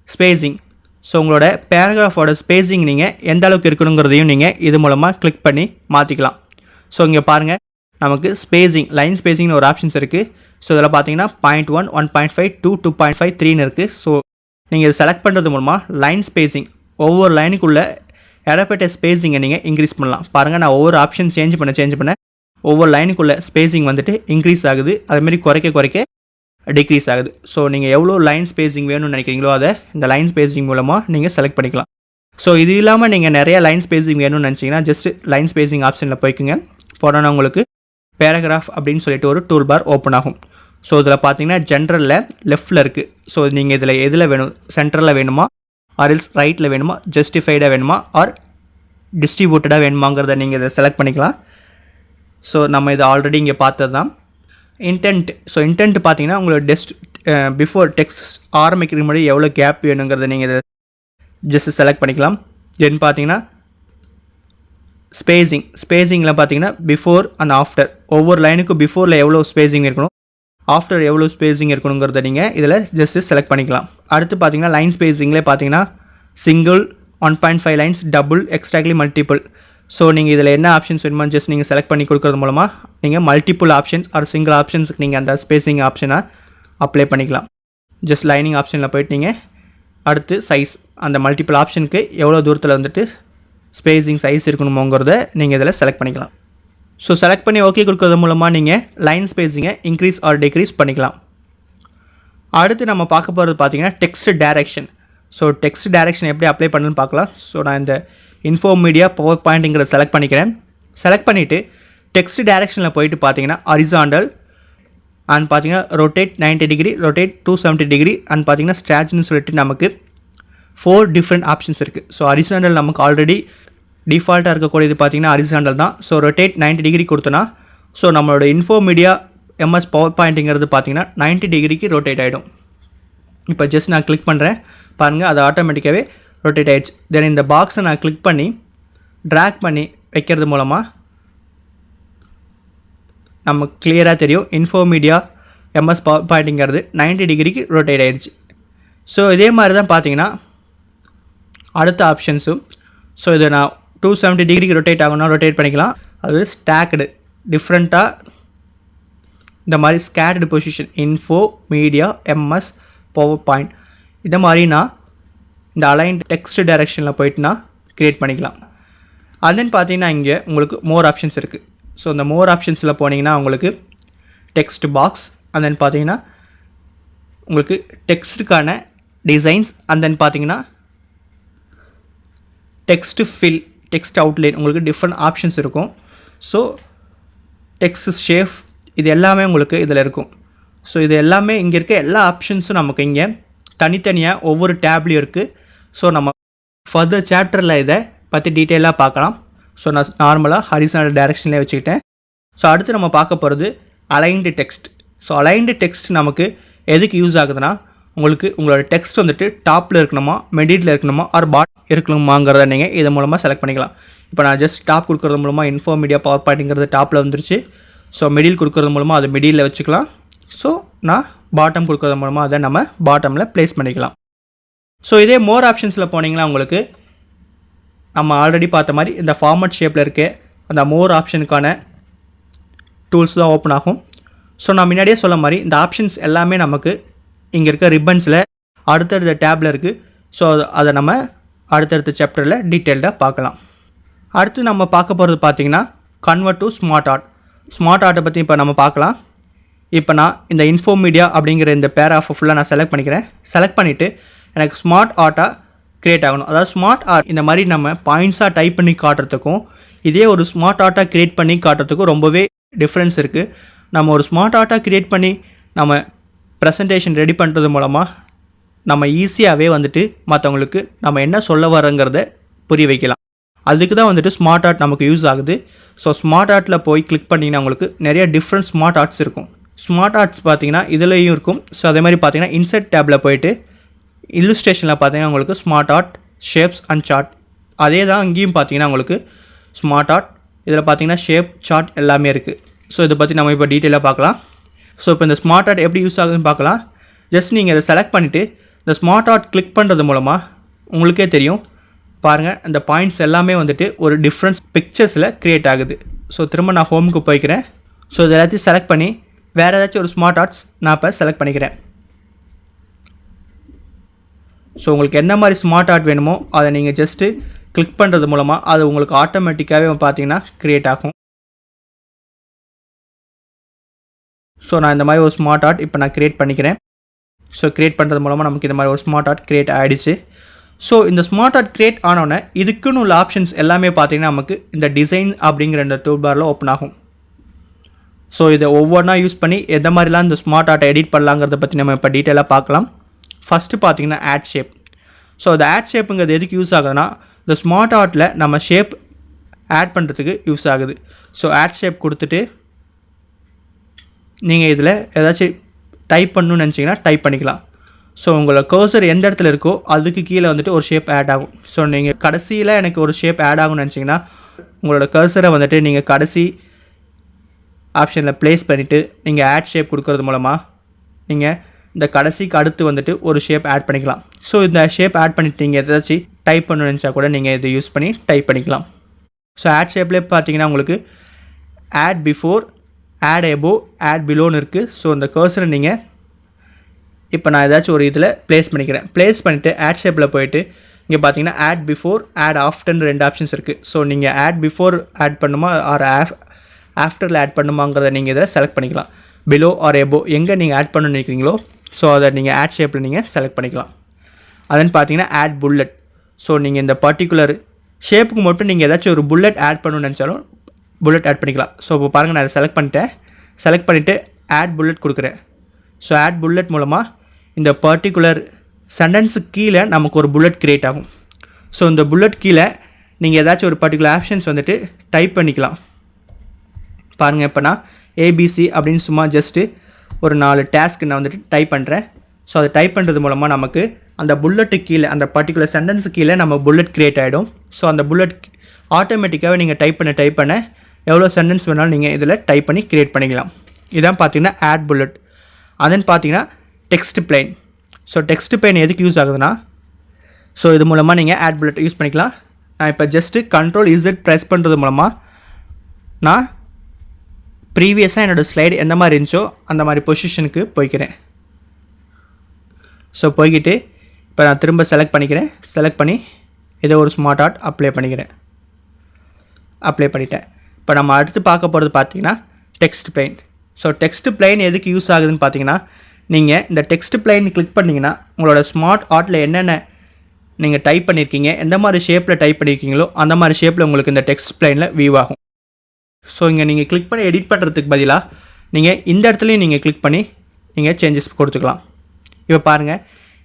ஸ்பேஸிங். ஸோ உங்களோட பேராகிராஃபோட ஸ்பேஸிங் நீங்கள் எந்த அளவுக்கு இருக்கணுங்கிறதையும் நீங்கள் இது மூலமாக கிளிக் பண்ணி மாற்றிக்கலாம். ஸோ இங்கே பாருங்கள் நமக்கு ஸ்பேஸிங், லைன் ஸ்பேஸிங்னு ஒரு ஆப்ஷன்ஸ் இருக்குது. ஸோ இதில் பார்த்தீங்கன்னா 0.1, 1.5, 2, 2.5, 3ன்னு இருக்குது. ஸோ நீங்கள் இதை செலக்ட் பண்ணுறது மூலமாக லைன் ஸ்பேஸிங் ஒவ்வொரு லைனுக்குள்ளே இடப்பட்ட ஸ்பேஸிங்கை நீங்கள் இன்க்ரீஸ் பண்ணலாம். பாருங்கள், நான் ஒவ்வொரு ஆப்ஷன் சேஞ்ச் பண்ண ஒவ்வொரு லைனுக்குள்ளே ஸ்பேஸிங் வந்துட்டு இன்க்ரீஸ் ஆகுது, அதுமாரி குறைக்க டிக்ரீஸ் ஆகுது. ஸோ நீங்கள் எவ்வளோ லைன் ஸ்பேஸிங் வேணும்னு நினைக்கிறீங்களோ அதை இந்த லைன் ஸ்பேஸிங் மூலமாக நீங்கள் செலக்ட் பண்ணிக்கலாம். ஸோ இது இல்லாமல் நீங்கள் நிறைய லைன் ஸ்பேஸிங் வேணும்னு நினச்சிங்கன்னா ஜஸ்ட் லைன் ஸ்பேஸிங் ஆப்ஷனில் போய்க்குங்க. போனோன்னா உங்களுக்கு பேராகிராஃப் அப்படின்னு சொல்லிட்டு ஒரு டூல் பார் ஓப்பன் ஆகும். ஸோ இதில் பார்த்தீங்கன்னா ஜென்ரலில் லெஃப்ட்டில் இருக்குது. ஸோ நீங்கள் இதில் எதில் வேணும், சென்டரில் வேணுமா, ஆர்எல்ஸ் ரைட்டில் வேணுமா, ஜஸ்டிஃபைடாக வேணுமா, ஆர் டிஸ்ட்ரிபியூட்டடாக வேணுமாங்கிறத நீங்கள் இதை செலக்ட் பண்ணிக்கலாம். ஸோ நம்ம இதை ஆல்ரெடி இங்கே பார்த்தது தான். இன்டென்ட். ஸோ இன்டென்ட் பார்த்தீங்கன்னா உங்களோட பிஃபோர் டெக்ஸ்ட் ஆரம்பிக்கிறதுக்கு முன்னாடி எவ்வளோ கேப் வேணுங்கிறத நீங்கள் இதை ஜஸ்ட் செலக்ட் பண்ணிக்கலாம். தென் பார்த்தீங்கன்னா ஸ்பேஸிங்கில் பார்த்தீங்கன்னா பிஃபோர் அண்ட் ஆஃப்டர், ஒவ்வொரு லைனுக்கும் பிஃபோரில் எவ்வளோ ஸ்பேஸிங் இருக்கணும், ஆஃப்டர் எவ்வளோ ஸ்பேஸிங் இருக்கணுங்கிறத நீங்கள் இதில் ஜஸ்ட்டு செலக்ட் பண்ணிக்கலாம். அடுத்து பார்த்தீங்கன்னா லைன் ஸ்பேஸிங்லேயே பார்த்தீங்கன்னா single, 1.5 lines, double, exactly multiple. So நீங்கள் இதில் என்ன ஆப்ஷன்ஸ் வேணுமோ ஜஸ்ட் நீங்கள் செலக்ட் பண்ணி கொடுக்குறது மூலமாக நீங்கள் மல்டிபிள் ஆப்ஷன்ஸ் ஆர் சிங்கிள் ஆப்ஷன்ஸுக்கு நீங்கள் அந்த ஸ்பேஸிங் ஆப்ஷனை அப்ளை பண்ணிக்கலாம். ஜஸ்ட் லைனிங் ஆப்ஷனில் போய்ட்டு நீங்கள் அடுத்து சைஸ், அந்த மல்டிபிள் ஆப்ஷனுக்கு எவ்வளோ தூரத்தில் வந்துட்டு ஸ்பேஸிங் சைஸ் இருக்கணுமோங்கிறத நீங்கள் இதில் செலக்ட் பண்ணிக்கலாம். ஸோ செலக்ட் பண்ணி ஓகே கொடுக்குறது மூலமாக நீங்கள் லைன் ஸ்பேஸிங்கை இன்க்ரீஸ் ஆர் டிக்ரீஸ் பண்ணிக்கலாம். அடுத்து நம்ம பார்க்க போகிறது பார்த்தீங்கன்னா text direction. So text direction எப்படி அப்ளை பண்ணுன்னு பார்க்கலாம். ஸோ நான் இந்த இன்ஃபோ மீடியா பவர் பாயிண்ட்டுங்கிறத செலக்ட் பண்ணிக்கிறேன். செலக்ட் பண்ணிவிட்டு டெக்ஸ்ட் டைரக்ஷனில் போயிட்டு பார்த்தீங்கன்னா ஹரிசாண்டல் அண்ட் பார்த்தீங்கன்னா rotate 90 degree, rotate 270 degree and பார்த்தீங்கன்னா ஸ்ட்ராச்னு சொல்லிட்டு நமக்கு 4 டிஃப்ரெண்ட் ஆப்ஷன்ஸ் இருக்குது. ஸோ ஹரிசாண்டல் நமக்கு ஆல்ரெடி டிஃபால்ட்டாக இருக்கக்கூடியது பார்த்தீங்கன்னா ஹரிசாண்டல் தான். ஸோ ரொட்டேட் 90 டிகிரி கொடுத்தோன்னா ஸோ நம்மளோட இன்ஃபோ மீடியா எம்எஸ் பவர் பாயிண்ட்டுங்கிறது பார்த்தீங்கன்னா 90 டிகிரிக்கு ரொட்டேட் ஆகிடும். இப்போ ஜஸ்ட் நான் கிளிக் பண்ணுறேன், பாருங்கள் அது ஆட்டோமேட்டிக்காகவே ரொட்டேட் ஆகிடுச்சு. தென் இந்த பாக்ஸை நான் கிளிக் பண்ணி ட்ராக் பண்ணி வைக்கிறது மூலமாக நமக்கு கிளியராக தெரியும் இன்ஃபோ மீடியா எம்எஸ் பவர் பாயிண்ட்டுங்கிறது 90 டிகிரிக்கு ரொட்டேட் ஆகிடுச்சு. ஸோ இதே மாதிரி தான் பார்த்தீங்கன்னா அடுத்த ஆப்ஷன்ஸும். ஸோ இதை நான் 270 டிகிரிக்கு ரொட்டேட் ஆகணும்னா ரொட்டேட் பண்ணிக்கலாம். அது ஸ்டாக்டு டிஃப்ரெண்ட்டாக இந்த மாதிரி scattered position info media MS power point இந்த மாதிரி நான் இந்த அலைன் டெக்ஸ்ட் டைரக்ஷனில் போயிட்டு நான் க்ரியேட் பண்ணிக்கலாம். அது தென் பார்த்தீங்கன்னா இங்கே உங்களுக்கு மோர் ஆப்ஷன்ஸ் இருக்குது. ஸோ இந்த மோர் ஆப்ஷன்ஸில் போனீங்கன்னா உங்களுக்கு டெக்ஸ்ட் பாக்ஸ் அண்ட் தென் பார்த்தீங்கன்னா உங்களுக்கு டெக்ஸ்ட்டுக்கான டிசைன்ஸ் அண்ட் தென் பார்த்தீங்கன்னா டெக்ஸ்ட் ஃபில், டெக்ஸ்ட் அவுட்லைன் உங்களுக்கு டிஃப்ரெண்ட் ஆப்ஷன்ஸ் இருக்கும். ஸோ டெக்ஸ்ட் ஷேப் இது எல்லாமே உங்களுக்கு இதில் இருக்கும். ஸோ இது எல்லாமே இங்கே இருக்க எல்லா ஆப்ஷன்ஸும் நமக்கு இங்கே தனித்தனியாக ஒவ்வொரு டேப்லேயும் இருக்குது. ஸோ நம்ம ஃபர்தர் சாப்டரில் இதை பற்றி டீட்டெயிலாக பார்க்கலாம். ஸோ நான் நார்மலாக ஹரிசாண்டல் டைரக்ஷன்லேயே வச்சுக்கிட்டேன். ஸோ அடுத்து நம்ம பார்க்க போகிறது aligned text. So aligned text நமக்கு எதுக்கு யூஸ் ஆகுதுன்னா உங்களுக்கு உங்களோட டெக்ஸ்ட் வந்துட்டு டாப்பில் இருக்கணுமா, மிடில் இருக்கணுமா, ஆர் இருக்கணுமாங்கிறத நீங்கள் இது மூலமாக செலக்ட் பண்ணிக்கலாம். இப்போ நான் ஜஸ்ட் டாப் கொடுக்குறது மூலமாக இன்ஃபோ மீடியா பவர் பாயிண்ட்டுங்கிறது டாப்பில் வந்துருச்சு. ஸோ மிடில் கொடுக்குறது மூலமாக அதை மிடில் வச்சுக்கலாம். ஸோ நான் பாட்டம் கொடுக்குறது மூலமாக அதை நம்ம பாட்டமில் ப்ளேஸ் பண்ணிக்கலாம். ஸோ இதே மோர் ஆப்ஷன்ஸில் போனீங்கன்னா உங்களுக்கு நம்ம ஆல்ரெடி பார்த்த மாதிரி இந்த ஃபார்மட் ஷேப்பில் இருக்க அந்த மோர் ஆப்ஷனுக்கான டூல்ஸ் தான் ஓப்பன் ஆகும். ஸோ நான் முன்னாடியே சொல்ல மாதிரி இந்த ஆப்ஷன்ஸ் எல்லாமே நமக்கு இங்கே இருக்க ரிப்பன்ஸில் அடுத்தடுத்த டேப்பில் இருக்குது. ஸோ அதை நம்ம அடுத்தடுத்த சாப்டரில் டீட்டெயில்டாக பார்க்கலாம். அடுத்து நம்ம பார்க்க போகிறது பார்த்திங்கன்னா convert to smart art. Smart ஆர்ட்டை பற்றி இப்போ நம்ம பார்க்கலாம். இப்போ நான் இந்த இன்ஃபோ மீடியா அப்படிங்கிற இந்த பேராஃபை ஃபுல்லாக நான் செலக்ட் பண்ணிக்கிறேன். செலக்ட் பண்ணிவிட்டு எனக்கு ஸ்மார்ட் ஆர்ட்டாக க்ரியேட் ஆகணும். அதாவது ஸ்மார்ட் ஆர்ட் இந்த மாதிரி நம்ம பாயிண்ட்ஸாக டைப் பண்ணி காட்டுறதுக்கும் இதே ஒரு ஸ்மார்ட் ஆர்ட்டாக க்ரியேட் பண்ணி காட்டுறதுக்கும் ரொம்பவே டிஃப்ரென்ஸ் இருக்குது. நம்ம ஒரு ஸ்மார்ட் ஆர்ட்டாக க்ரியேட் பண்ணி நம்ம ப்ரெசன்டேஷன் ரெடி பண்ணுறது மூலமாக நம்ம ஈஸியாகவே வந்துட்டு மற்றவங்களுக்கு நம்ம என்ன சொல்ல வரோங்கிறத புரிய வைக்கலாம். அதுக்கு தான் வந்துட்டு ஸ்மார்ட் ஆர்ட் நமக்கு யூஸ் ஆகுது. ஸோ ஸ்மார்ட் ஆர்ட்டில் போய் கிளிக் பண்ணிங்கன்னா உங்களுக்கு நிறைய டிஃப்ரெண்ட் ஸ்மார்ட் ஆர்ட்ஸ் இருக்கும். ஸ்மார்ட் ஆர்ட்ஸ் பார்த்தீங்கன்னா இதுலேயும் இருக்கும். ஸோ அதே மாதிரி பார்த்தீங்கன்னா இன்சர்ட் டேப்பில் போய்ட்டு இல்லுஸ்ட்ரேஷனில் பார்த்தீங்கன்னா உங்களுக்கு smart art, shapes and chart, அதே தான் இங்கேயும் பார்த்தீங்கன்னா உங்களுக்கு ஸ்மார்ட் ஆர்ட். இதில் பார்த்தீங்கன்னா ஷேப், சார்ட் எல்லாமே இருக்குது. ஸோ இதை பற்றி நம்ம இப்போ டீட்டெயிலாக பார்க்கலாம். ஸோ இப்போ இந்த ஸ்மார்ட் ஆர்ட் எப்படி யூஸ் ஆகுதுன்னு பார்க்கலாம். ஜஸ்ட் நீங்கள் இதை செலக்ட் பண்ணிவிட்டு இந்த ஸ்மார்ட் ஆர்ட் கிளிக் பண்ணுறது மூலமாக உங்களுக்கே தெரியும் பாருங்கள் அந்த பாயிண்ட்ஸ் எல்லாமே வந்துட்டு ஒரு டிஃப்ரெண்ட் பிக்சர்ஸில் க்ரியேட் ஆகுது. ஸோ திரும்ப நான் ஹோமுக்கு போய்க்கிறேன். ஸோ இது எல்லாத்தையும் செலக்ட் பண்ணி வேறு ஏதாச்சும் ஒரு ஸ்மார்ட் ஆர்ட்ஸ் நான் இப்போ செலக்ட் பண்ணிக்கிறேன். ஸோ உங்களுக்கு என்ன மாதிரி ஸ்மார்ட் ஆர்ட் வேணுமோ அதை நீங்கள் ஜஸ்ட்டு கிளிக் பண்ணுறது மூலமாக அது உங்களுக்கு ஆட்டோமேட்டிக்காகவே பார்த்தீங்கன்னா க்ரியேட் ஆகும். ஸோ நான் இந்த மாதிரி ஒரு ஸ்மார்ட் ஆர்ட் இப்போ நான் க்ரியேட் பண்ணிக்கிறேன். ஸோ க்ரியேட் பண்ணுறது மூலமாக நமக்கு இந்த மாதிரி ஒரு ஸ்மார்ட் ஆர்ட் க்ரியேட் ஆகிடுச்சு. ஸோ இந்த ஸ்மார்ட் ஆர்ட் க்ரியேட் ஆனோடனே இதுக்குன்னு உள்ள ஆப்ஷன்ஸ் எல்லாமே பார்த்தீங்கன்னா நமக்கு இந்த டிசைன் அப்படிங்கிற இந்த டூல் பாரில் ஓப்பன் ஆகும். ஸோ இதை ஒவ்வொன்றா யூஸ் பண்ணி எந்த மாதிரிலாம் இந்த ஸ்மார்ட் ஆர்ட்டை எடிட் பண்ணலாங்கிறத பற்றி நம்ம இப்போ டீட்டெயிலாக பார்க்கலாம். ஃபஸ்ட்டு பார்த்தீங்கன்னா ஆட் ஷேப். ஸோ இந்த ஆட் ஷேப்புங்கிறது எதுக்கு யூஸ் ஆகுதுன்னா இந்த ஸ்மார்ட் ஆர்ட்டில் நம்ம ஷேப் ஆட் பண்ணுறதுக்கு யூஸ் ஆகுது. ஸோ ஆட் ஷேப் கொடுத்துட்டு நீங்கள் இதில் ஏதாச்சும் டைப் பண்ணணும்னு நினச்சிங்கன்னா டைப் பண்ணிக்கலாம். ஸோ உங்களோட கர்சர் எந்த இடத்துல இருக்கோ அதுக்கு கீழே வந்துட்டு ஒரு ஷேப் ஆட் ஆகும். ஸோ நீங்கள் கடைசியில் எனக்கு ஒரு ஷேப் ஆட் ஆகும்னு நினச்சிங்கன்னா உங்களோட கர்சரை வந்துட்டு நீங்கள் கடைசி ஆப்ஷனில் ப்ளேஸ் பண்ணிவிட்டு நீங்கள் ஆட் ஷேப் கொடுக்கறது மூலமாக நீங்கள் இந்த கடைசிக்கு அடுத்து வந்துட்டு ஒரு ஷேப் ஆட் பண்ணிக்கலாம். ஸோ இந்த ஷேப் ஆட் பண்ணிவிட்டு நீங்கள் ஏதாச்சும் டைப் பண்ணணும்னு நினச்சா கூட நீங்கள் இதை யூஸ் பண்ணி டைப் பண்ணிக்கலாம். ஸோ ஆட் ஷேப்லேயே பார்த்தீங்கன்னா உங்களுக்கு add before, add above, add பிலோன்னு இருக்குது. ஸோ இந்த கர்சரை நீங்கள் இப்போ நான் ஏதாச்சும் ஒரு இதில் ப்ளேஸ் பண்ணிக்கிறேன். ப்ளேஸ் பண்ணிவிட்டு ஆட் ஷேப்பில் போயிட்டு இங்கே பார்த்தீங்கன்னா ஆட் பிஃபோர், ஆட் ஆஃப்டர்னு 2 ஆப்ஷன்ஸ் இருக்குது. ஸோ நீங்கள் ஆட் பிஃபோர் ஆட் பண்ணுமா ஆர் ஆஃப்டரில் ஆட் பண்ணுமாங்கிறத நீங்கள் இதை செலக்ட் பண்ணிக்கலாம். பிலோ ஆர் எபோவ் எங்கே நீங்கள் ஆட் பண்ணணும்னு நினைக்கிறீங்களோ ஸோ அதை நீங்கள் ஆட் ஷேப்பில் நீங்கள் செலக்ட் பண்ணிக்கலாம். அதுன்னு பார்த்தீங்கன்னா ஆட் புல்லட். ஸோ நீங்கள் இந்த பர்டிகுலர் ஷேப்புக்கு மட்டும் நீங்கள் ஏதாச்சும் ஒரு புல்லட் ஆட் பண்ணணும்னு நினச்சாலும் புல்லட் ஆட் பண்ணிக்கலாம். ஸோ இப்போ பாருங்கள் நான் அதை செலக்ட் பண்ணிவிட்டு ஆட் புல்லட் கொடுக்குறேன். ஸோ ஆட் புல்லட் மூலமாக இந்த பர்டிகுலர் சென்டென்ஸுக்கு கீழே நமக்கு ஒரு புல்லட் க்ரியேட் ஆகும். ஸோ இந்த புல்லட் கீழே நீங்கள் ஏதாச்சும் ஒரு பர்டிகுலர் ஆப்ஷன்ஸ் வந்துட்டு டைப் பண்ணிக்கலாம். பாருங்கள் இப்போ நான் ஏபிசி அப்படின்னு சும்மா ஜஸ்ட்டு ஒரு 4 டாஸ்க்கு நான் வந்துட்டு டைப் பண்ணுறேன். ஸோ அதை டைப் பண்ணுறது மூலமாக நமக்கு அந்த புல்லட்டு கீழே அந்த பர்டிகுலர் சென்டென்ஸு கீழே நம்ம புல்லட் க்ரியேட் ஆகிடும். ஸோ அந்த புல்லட் ஆட்டோமேட்டிக்காகவே நீங்கள் டைப் பண்ண எவ்வளோ சென்டென்ஸ் வேணாலும் நீங்கள் இதில் டைப் பண்ணி க்ரியேட் பண்ணிக்கலாம். இதான் பார்த்தீங்கன்னா ஆட் புல்லட். அதுன்னு பார்த்தீங்கன்னா text plain. So text plain எதுக்கு யூஸ் ஆகுதுன்னா ஸோ இது மூலமாக நீங்கள் ஆட் புல்லட் யூஸ் பண்ணிக்கலாம். நான் இப்போ ஜஸ்ட்டு Ctrl+Z ப்ரெஸ் பண்ணுறது மூலமாக நான் ப்ரீவியஸாக என்னோடய ஸ்லைடு எந்த மாதிரி இருந்துச்சோ அந்த மாதிரி பொசிஷனுக்கு போய்க்கிறேன். ஸோ போய்கிட்டு இப்போ நான் திரும்ப செலக்ட் பண்ணி ஏதோ ஒரு ஸ்மார்ட் ஆர்ட் அப்ளை பண்ணிட்டேன். இப்போ நம்ம அடுத்து பார்க்க போகிறது பார்த்தீங்கன்னா text plain. So text plain எதுக்கு யூஸ் ஆகுதுன்னு பார்த்தீங்கன்னா நீங்கள் இந்த டெக்ஸ்ட் பிளைன் கிளிக் பண்ணிங்கன்னா உங்களோட ஸ்மார்ட் ஆர்ட்டில் என்னென்ன நீங்கள் டைப் பண்ணியிருக்கீங்க, எந்த மாதிரி ஷேப்பில் டைப் பண்ணியிருக்கீங்களோ அந்த மாதிரி ஷேப்பில் உங்களுக்கு இந்த டெக்ஸ்ட் பிளைனில் வியூ ஆகும். ஸோ இங்கே நீங்கள் கிளிக் பண்ணி எடிட் பண்ணுறதுக்கு பதிலாக நீங்கள் இந்த இடத்துலையும் நீங்கள் கிளிக் பண்ணி நீங்கள் சேஞ்சஸ் கொடுத்துக்கலாம். இப்போ பாருங்கள்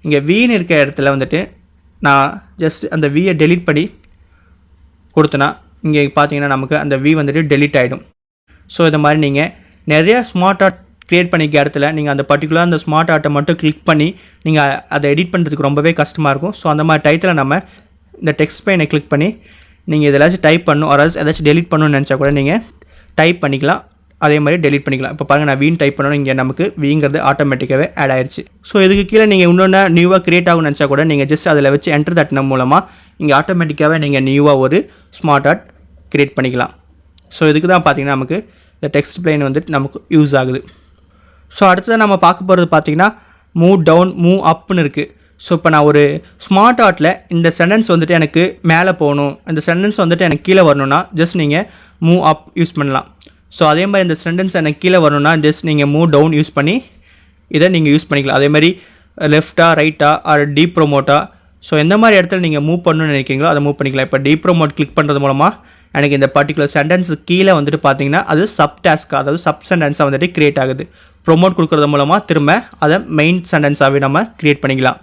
இங்கே வீன்னு இருக்க இடத்துல வந்துட்டு நான் ஜஸ்ட் அந்த வியை டெலீட் பண்ணி கொடுத்தேன்னா இங்கே பார்த்தீங்கன்னா நமக்கு அந்த வி வந்துட்டு டெலீட் ஆகிடும். ஸோ இந்த மாதிரி நீங்கள் நிறைய ஸ்மார்ட் ஆர்ட் க்ரியேட் பண்ணிக்க இடத்துல நீங்கள் அந்த பர்டிகுலர் அந்த ஸ்மார்ட் ஆர்ட்டை மட்டும் கிளிக் பண்ணி நீங்கள் அதை எடிட் பண்ணுறதுக்கு ரொம்பவே கஷ்டமாக இருக்கும். ஸோ அந்த மாதிரி டயத்தில் நம்ம இந்த டெக்ஸ்ட் பிளைனை கிளிக் பண்ணி நீங்கள் எதாச்சும் டைப் பண்ணணும் ஏதாச்சும் டெலீட் பண்ணணும்னு நினச்சா கூட நீங்கள் டைப் பண்ணிக்கலாம், அதே மாதிரி டெலீட் பண்ணிக்கலாம். இப்போ பாருங்கள் நான் வீண் டைப் பண்ணணும், இங்கே நமக்கு வீங்கிறது ஆட்டோமேட்டிக்காகவே ஆட் ஆயிடுச்சு. ஸோ இதுக்கு கீழே நீங்கள் இன்னொன்று நியூவாக க்ரியேட் ஆகும்னு நினச்சா கூட நீங்கள் ஜஸ்ட் அதில் வச்சு என்டர் தட்டின மூலமாக இங்கே ஆட்டோமேட்டிக்காகவே நீங்கள் நியூவாக ஒரு ஸ்மார்ட் ஆர்ட் க்ரியேட் பண்ணிக்கலாம். ஸோ இதுக்கு தான் பார்த்தீங்கன்னா நமக்கு இந்த டெக்ஸ்ட் பிளைன் வந்துட்டு நமக்கு யூஸ் ஆகுது. ஸோ அடுத்ததான் நம்ம பார்க்க போகிறது பார்த்தீங்கன்னா மூவ் டவுன், மூவ் அப்னு இருக்குது. ஸோ இப்போ நான் ஒரு ஸ்மார்ட் ஆர்ட்டில் இந்த சென்டென்ஸ் வந்துட்டு எனக்கு மேலே போகணும், இந்த சென்டென்ஸ் வந்துட்டு எனக்கு கீழே வரணும்னா ஜஸ்ட் நீங்கள் மூவ் அப் யூஸ் பண்ணலாம். ஸோ அதே மாதிரி இந்த சென்டென்ஸ் எனக்கு கீழே வரணும்னா ஜஸ்ட் நீங்கள் மூவ் டவுன் யூஸ் பண்ணி இதை நீங்கள் யூஸ் பண்ணிக்கலாம். அதே மாதிரி லெஃப்டாக ரைட்டாக ஆர் டீப் ப்ரோமோட்டாக, ஸோ எந்த மாதிரி இடத்துல நீங்கள் மூவ் பண்ணணும்னு நினைக்கிறீங்களோ அதை மூவ் பண்ணிக்கலாம். இப்போ டீப் ப்ரோமோட் கிளிக் பண்ணுறது மூலமாக எனக்கு இந்த பர்டிகுலர் சென்டென்ஸ் கீழே வந்துட்டு பார்த்தீங்கன்னா அது சப் டாஸ்க்காக, அதாவது சப் சென்டென்ஸாக வந்துட்டு க்ரியேட் ஆகுது. ப்ரொமோட் கொடுக்குறது மூலமாக திரும்ப அதை மெயின் சென்டென்ஸாகவே நம்ம க்ரியேட் பண்ணிக்கலாம்.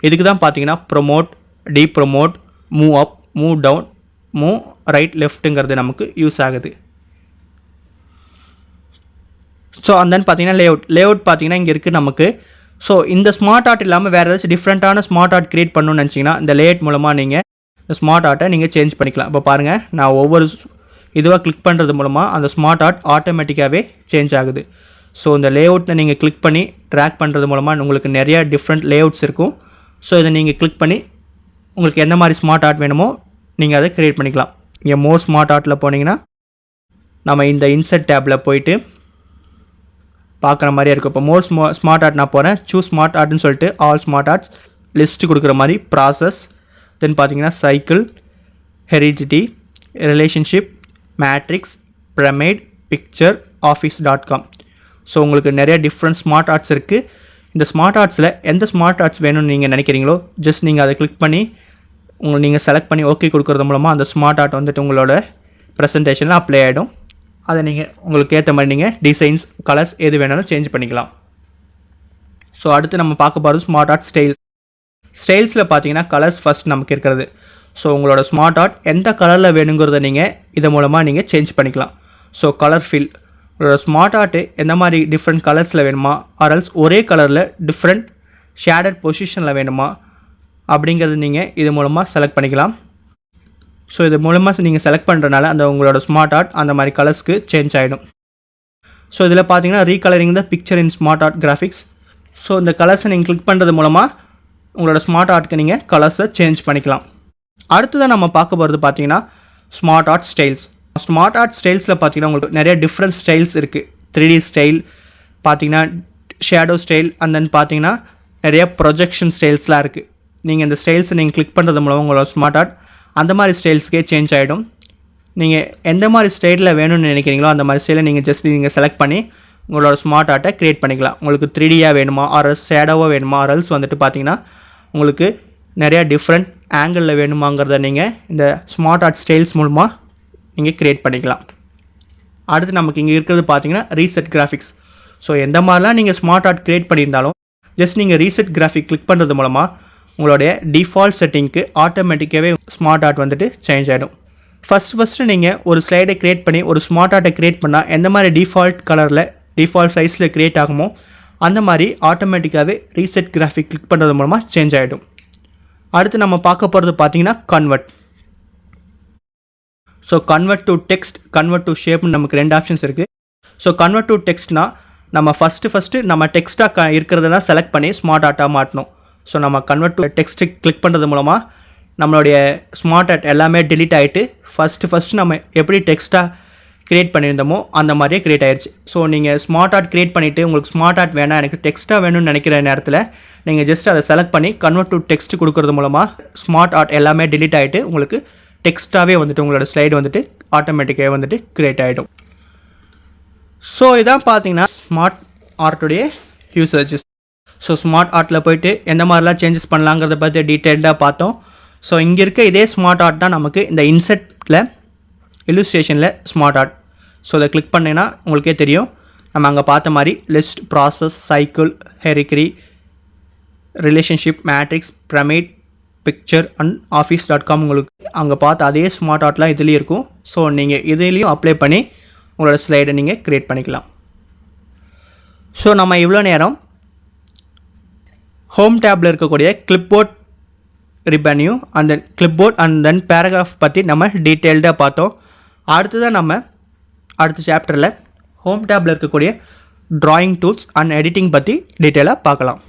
இதுக்கு தான் பார்த்தீங்கன்னா promote, deep promote, move up, move down, move right, லெஃப்ட்டுங்கிறது நமக்கு யூஸ் ஆகுது. ஸோ அந்த பார்த்தீங்கன்னா லேஅவுட் பார்த்தீங்கன்னா இங்கே இருக்குது நமக்கு. ஸோ இந்த ஸ்மார்ட் ஆர்ட் இல்லாமல் வேறு ஏதாச்சும் டிஃப்ரெண்ட்டான ஸ்மார்ட் ஆர்ட் க்ரியேட் பண்ணணும்னு நினச்சிங்கன்னா இந்த லேஅவுட் மூலமாக நீங்கள் இந்த ஸ்மார்ட் ஆர்ட்டை நீங்கள் சேஞ்ச் பண்ணிக்கலாம். இப்போ பாருங்கள் நான் ஒவ்வொரு இதுவாக கிளிக் பண்ணுறது மூலமாக அந்த ஸ்மார்ட் ஆர்ட் ஆட்டோமேட்டிக்காகவே சேஞ்ச் ஆகுது. ஸோ இந்த லேஅவுட்டில் நீங்கள் கிளிக் பண்ணி ட்ராக் பண்ணுறது மூலமாக உங்களுக்கு நிறையா டிஃப்ரெண்ட் லேஅவுட்ஸ் இருக்கும். ஸோ இதை நீங்கள் கிளிக் பண்ணி உங்களுக்கு எந்த மாதிரி ஸ்மார்ட் ஆர்ட் வேணுமோ நீங்கள் அதை க்ரியேட் பண்ணிக்கலாம். இங்கே மோர் ஸ்மார்ட் ஆர்ட்டில் போனீங்கன்னா நம்ம இந்த இன்சர்ட் டேப்பில் போயிட்டு பார்க்குற மாதிரியே இருக்கும். இப்போ மோர் ஸ்மார்ட் ஆர்ட் நான் போகிறேன், சூஸ் ஸ்மார்ட் ஆர்ட்னு சொல்லிட்டு ஆல் ஸ்மார்ட் ஆர்ட்ஸ் லிஸ்ட்டு கொடுக்குற மாதிரி ப்ராசஸ், தென் பார்த்தீங்கன்னா cycle, heredity, relationship, matrix, pyramid, picture, office.com. So உங்களுக்கு நிறைய டிஃப்ரெண்ட் ஸ்மார்ட் ஆர்ட்ஸ் இருக்குது. இந்த ஸ்மார்ட் ஆர்ட்ஸில் எந்த ஸ்மார்ட் ஆர்ட்ஸ் வேணும்னு நீங்கள் நினைக்கிறீங்களோ ஜஸ்ட் நீங்கள் அதை கிளிக் பண்ணி நீங்கள் செலக்ட் பண்ணி ஓகே கொடுக்குறது மூலமாக அந்த ஸ்மார்ட் ஆர்ட் வந்துட்டு உங்களோட ப்ரெசன்டேஷனில் அப்ளை ஆகிடும். அதை நீங்கள் உங்களுக்கு ஏற்ற மாதிரி நீங்கள் டிசைன்ஸ், கலர்ஸ் எது வேணாலும் சேஞ்ச் பண்ணிக்கலாம். ஸோ அடுத்து நம்ம பார்க்க போகிறது ஸ்மார்ட் ஆர்ட் ஸ்டைல்ஸ். ஸ்டைல்ஸில் பார்த்தீங்கன்னா கலர்ஸ் ஃபஸ்ட் நமக்கு இருக்கிறது. ஸோ உங்களோட ஸ்மார்ட் ஆர்ட் எந்த கலரில் வேணுங்கிறத நீங்கள் இது மூலமாக நீங்கள் சேஞ்ச் பண்ணிக்கலாம். ஸோ கலர் ஃபில், உங்களோட ஸ்மார்ட் ஆர்ட்டு எந்த மாதிரி டிஃப்ரெண்ட் கலர்ஸில் வேணுமா, ஆர்எல்ஸ் ஒரே கலரில் டிஃப்ரெண்ட் ஷேடட் பொசிஷனில் வேணுமா அப்படிங்கிறது நீங்கள் இது மூலமாக செலக்ட் பண்ணிக்கலாம். ஸோ இது மூலமாக நீங்கள் செலக்ட் பண்ணுறதுனால அந்த உங்களோட ஸ்மார்ட் ஆர்ட் அந்த மாதிரி கலர்ஸ்க்கு சேஞ்ச் ஆகிடும். ஸோ இதில் பார்த்தீங்கன்னா recolouring the picture in smart art graphics. So இந்த கலர்ஸை நீங்கள் கிளிக் பண்ணுறது மூலமாக உங்களோட ஸ்மார்ட் ஆர்ட்டுக்கு நீங்கள் கலர்ஸை சேஞ்ச் பண்ணிக்கலாம். அடுத்ததான் நம்ம பார்க்க போகிறது பார்த்தீங்கன்னா smart art styles. Smart art ஸ்டைல்ஸில் பார்த்தீங்கன்னா உங்களுக்கு நிறைய டிஃப்ரெண்ட் ஸ்டைல்ஸ் இருக்குது. 3D ஸ்டைல் பார்த்தீங்கன்னா, ஷேடோ ஸ்டைல், அண்ட் தென் பார்த்தீங்கன்னா நிறைய ப்ரொஜெக்ஷன் ஸ்டைல்ஸ்லாம் இருக்குது. நீங்கள் இந்த ஸ்டைல்ஸை நீங்கள் கிளிக் பண்ணுறது மூலம் உங்களோட ஸ்மார்ட் ஆர்ட் அந்த மாதிரி ஸ்டைல்ஸ்க்கே சேஞ்ச் ஆகிடும். நீங்கள் எந்த மாதிரி ஸ்டைலில் வேணும்னு நினைக்கிறீங்களோ அந்த மாதிரி ஸ்டைலை நீங்கள் செலக்ட் பண்ணி உங்களோட ஸ்மார்ட் ஆர்ட்டை க்ரியேட் பண்ணிக்கலாம். உங்களுக்கு 3Dயாக வேணுமா, ஆர்எல்ஸ் ஷேடோவாக வேணுமா, ஆர்எல்ஸ் வந்துட்டு பார்த்தீங்கன்னா உங்களுக்கு நிறையா டிஃப்ரெண்ட் ஆங்கிளில் வேணுமாங்கிறத நீங்கள் இந்த ஸ்மார்ட் ஆர்ட் ஸ்டைல்ஸ் மூலமாக நீங்கள் க்ரியேட் பண்ணிக்கலாம். அடுத்து நமக்கு இங்கே இருக்கிறது பார்த்தீங்கன்னா ரீசெட் கிராஃபிக்ஸ். ஸோ எந்த மாதிரிலாம் நீங்கள் ஸ்மார்ட் ஆர்ட் க்ரியேட் பண்ணியிருந்தாலும் ஜஸ்ட் நீங்கள் ரீசெட் கிராஃபிக் கிளிக் பண்ணுறது மூலமாக உங்களுடைய டிஃபால்ட் செட்டிங்க்கு ஆட்டோமேட்டிக்காகவே ஸ்மார்ட் ஆர்ட் வந்துட்டு சேஞ்ச் ஆகிடும். ஃபஸ்ட்டு நீங்கள் ஒரு ஸ்லைடை க்ரியேட் பண்ணி ஒரு ஸ்மார்ட் ஆர்ட்டை க்ரியேட் பண்ணால் எந்த மாதிரி டிஃபால்ட் கலரில் டிஃபால்ட் சைஸில் க்ரியேட் ஆகுமோ அந்த மாதிரி ஆட்டோமேட்டிக்காகவே ரீசெட் கிராஃபிக் கிளிக் பண்ணுறது மூலமாக சேஞ்ச் ஆகிடும். அடுத்து நம்ம பார்க்க போகிறது பார்த்தீங்கன்னா convert. So convert to text, convert to ஷேப்னு நமக்கு 2 ஆப்ஷன்ஸ் இருக்குது. ஸோ கன்வெர்ட் டு டெக்ஸ்ட்னால் நம்ம ஃபஸ்ட்டு நம்ம டெக்ஸ்ட்டாக இருக்கிறதெல்லாம் செலக்ட் பண்ணி ஸ்மார்ட் ஆர்ட்டாக மாட்டணும். ஸோ நம்ம கன்வெர்ட் டு டெக்ஸ்ட்டு கிளிக் பண்ணுறது மூலமாக நம்மளுடைய ஸ்மார்ட் ஆர்ட் எல்லாமே டிலீட் ஆகிட்டு ஃபஸ்ட்டு நம்ம எப்படி டெக்ஸ்ட்டாக க்ரியேட் பண்ணியிருந்தோமோ அந்த மாதிரியே க்ரியேட் ஆயிடுச்சு. ஸோ நீங்கள் ஸ்மார்ட் ஆர்ட் க்ரியேட் பண்ணிவிட்டு உங்களுக்கு ஸ்மார்ட் ஆர்ட் வேணாம், எனக்கு டெக்ஸ்ட்டாக வேணும்னு நினைக்கிற நேரத்தில் நீங்கள் ஜஸ்ட் அதை செலக்ட் பண்ணி கன்வெர்ட் டு டெக்ஸ்ட் கொடுக்குறது மூலமாக ஸ்மார்ட் ஆர்ட் எல்லாமே டிலீட் ஆகிட்டு உங்களுக்கு டெக்ஸ்ட்டாகவே வந்துட்டு உங்களோட ஸ்லைடு வந்துட்டு ஆட்டோமேட்டிக்காக வந்துட்டு க்ரியேட் ஆகிடும். ஸோ இதான் பார்த்தீங்கன்னா ஸ்மார்ட் ஆர்ட்டுடைய யூசேஜஸ். ஸோ ஸ்மார்ட் ஆர்ட்டில் போய்ட்டு எந்த மாதிரிலாம் சேஞ்சஸ் பண்ணலாங்கிறத பற்றி டீட்டெயில்டாக பார்த்தோம். ஸோ இங்கே இருக்க இதே ஸ்மார்ட் ஆர்ட் தான் நமக்கு இந்த இன்செட்டில் இல்லுஸ்ட்ரேஷனில் ஸ்மார்ட் ஆர்ட். ஸோ அதை கிளிக் பண்ணிங்கன்னா உங்களுக்கே தெரியும், நம்ம அங்கே பார்த்த மாதிரி லிஸ்ட், ப்ராசஸ், சைக்கிள், ஹெரிக்ரி, relationship, matrix, pyramid, picture and office.com உங்களுக்கு அங்கே பார்த்த அதே ஸ்மார்ட் ஆர்ட்லாம் இதுலேயும் இருக்கும். ஸோ நீங்கள் இதுலேயும் அப்ளை பண்ணி உங்களோட ஸ்லைடை நீங்கள் க்ரியேட் பண்ணிக்கலாம். ஸோ நம்ம இவ்வளோ நேரம் ஹோம் டேப்பில் இருக்கக்கூடிய கிளிப்போர்ட் ரிப்பனையும் அந்த கிளிப்போர்ட் அண்ட் தென் பேராகிராஃப் பற்றி நம்ம டீட்டெயில்டாக பார்த்தோம். அடுத்ததான் நம்ம அடுத்த சாப்டரில் ஹோம் டேப்பில் இருக்கக்கூடிய ட்ராயிங் டூல்ஸ் அண்ட் எடிட்டிங் பற்றி டீட்டெயிலாக பார்க்கலாம்.